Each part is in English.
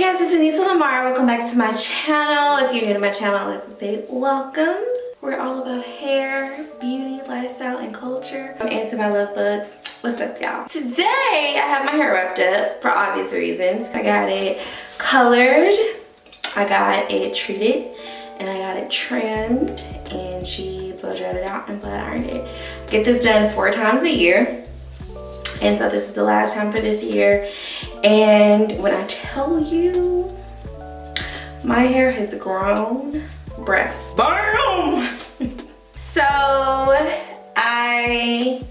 guys, it's Anissa Lamar. Welcome back to my channel. If you're new to my channel, I'd like to say welcome. We're all about hair, beauty, lifestyle, and culture. And to my love bugs, what's up, y'all? Today, I have my hair wrapped up for obvious reasons. I got it colored, I got it treated, and I got it trimmed, and she blow dried it out and flat ironed it. I get this done 4 times a year. And so this is the last time for this year. And when I tell you, my hair has grown, bruh, BAM! So I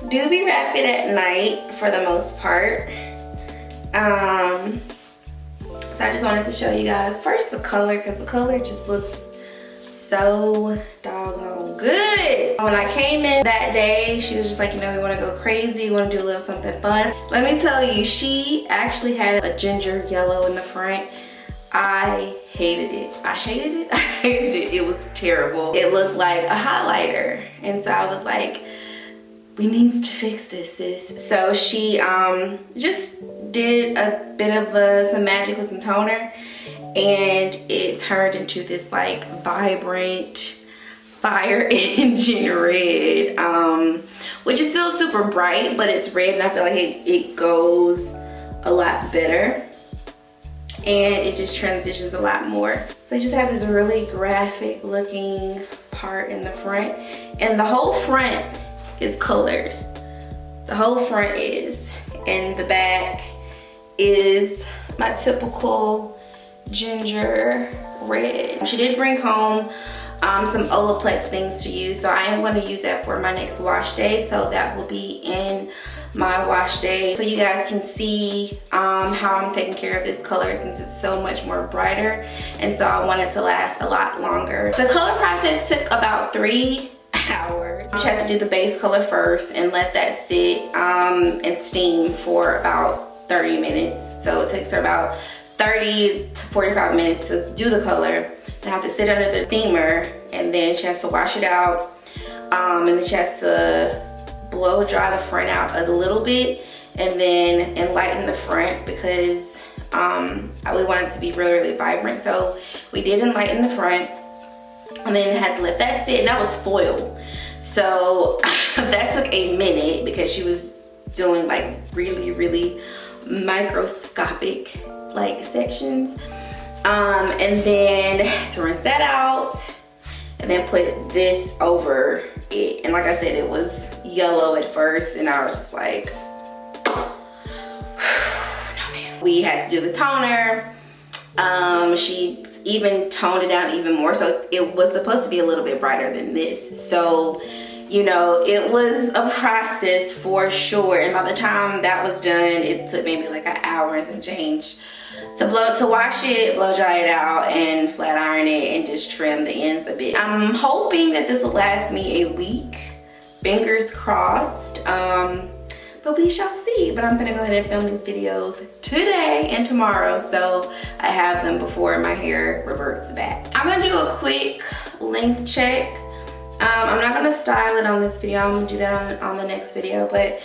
do be wrapping at night for the most part. So I just wanted to show you guys first the color, because the color just looks so doggone good. When I came in that day, she was just like, you know, we want to go crazy, we want to do a little something fun. Let me tell you, she actually had a ginger yellow in the front. I hated it. I hated it. I hated it. It was terrible. It looked like a highlighter. And so I was like, we need to fix this, sis. So she just did a bit of some magic with some toner, and it turned into this like vibrant fire engine red, which is still super bright, but it's red, and I feel like it goes a lot better, and it just transitions a lot more. So I just have this really graphic looking part in the front, and the whole front is colored. The whole front is, and the back is my typical ginger red. She did bring home some Olaplex things to use, so I am going to use that for my next wash day. So that will be in my wash day, so you guys can see how I'm taking care of this color, since it's so much more brighter, and so I want it to last a lot longer. The color process took about 3 hours. She has to do the base color first and let that sit and steam for about 30 minutes. So it takes her about 30 to 45 minutes to do the color. And I have to sit under the steamer, and then she has to wash it out, and then she has to blow dry the front out a little bit, and then enlighten the front, because we want it to be really, really vibrant. So we did enlighten the front, and then had to let that sit, and that was foil. So that took a minute, because she was doing like really, really microscopic like sections, and then to rinse that out, and then put this over it. And like I said, it was yellow at first, and I was just like, no man. We had to do the toner. She even toned it down even more, so it was supposed to be a little bit brighter than this. So, you know, it was a process for sure, and by the time that was done, it took maybe like an hour and some change to wash it, blow dry it out, and flat iron it, and just trim the ends a bit. I'm hoping that this will last me a week, fingers crossed, but we shall see. But I'm gonna go ahead and film these videos today and tomorrow, so I have them before my hair reverts back. I'm gonna do a quick length check. I'm not gonna style it on this video. I'm gonna do that on the next video, but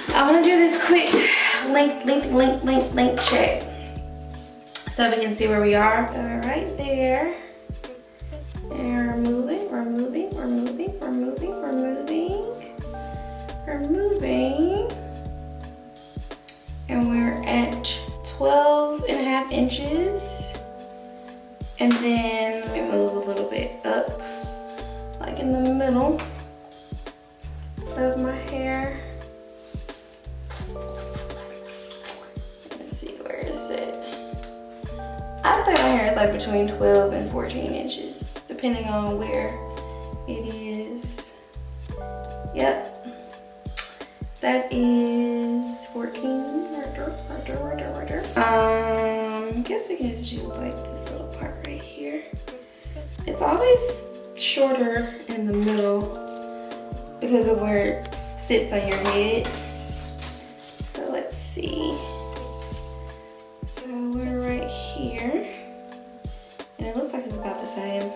I'm gonna do this quick length check, so we can see where we are. So we're right there, and we're moving, we're moving, we're moving, we're moving, we're moving, we're moving, and we're at 12.5 inches. And then let me move a little bit up, like in the middle of my hair. Let's see, where is it? I'd say my hair is like between 12 and 14 inches, depending on where it is. Yep, that is 14, right there. Guess we can just do like this little part right here. It's always shorter in the middle because of where it sits on your head. So let's see. So we're right here, and it looks like it's about the same.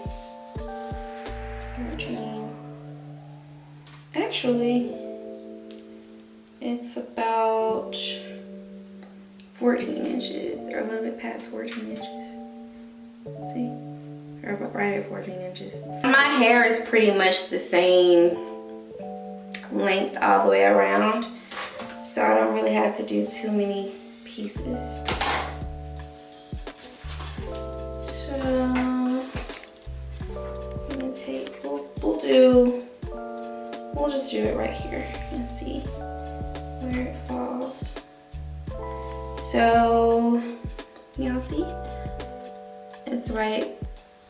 13. Actually, it's about 14 inches or a little bit past 14 inches. See? Or right at 14 inches. My hair is pretty much the same length all the way around, so I don't really have to do too many pieces. So let me take, we'll just do it right here and see where it falls. So y'all see? It's right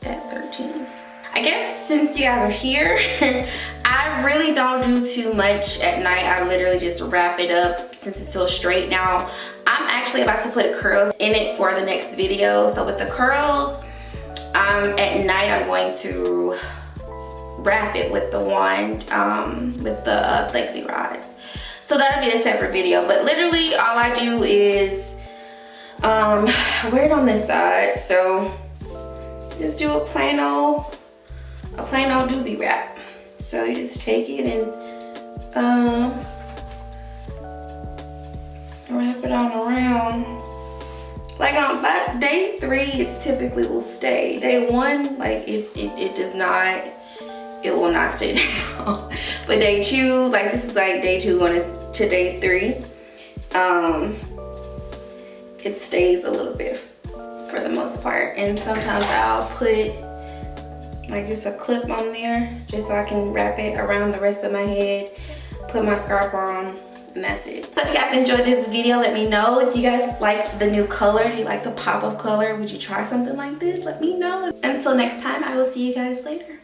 at 13. I guess since you guys are here, I really don't do too much at night. I literally just wrap it up since it's so straight now. I'm actually about to put curls in it for the next video. So with the curls, at night I'm going to wrap it with the wand, with the flexi rods. So that'll be a separate video. But literally all I do is wear it on this side. So just do a plain old doobie wrap. So you just take it and wrap it on around. Like on day 3, it typically will stay. Day 1, like it does not, it will not stay down. But day 2, like this is like day 2 going to day 3, it stays a little bit for the most part. And sometimes I'll put like just a clip on there just so I can wrap it around the rest of my head, put my scarf on, and that's it. So if you guys enjoyed this video, let me know. If you guys like the new color, do you like the pop of color? Would you try something like this? Let me know. Until next time, I will see you guys later.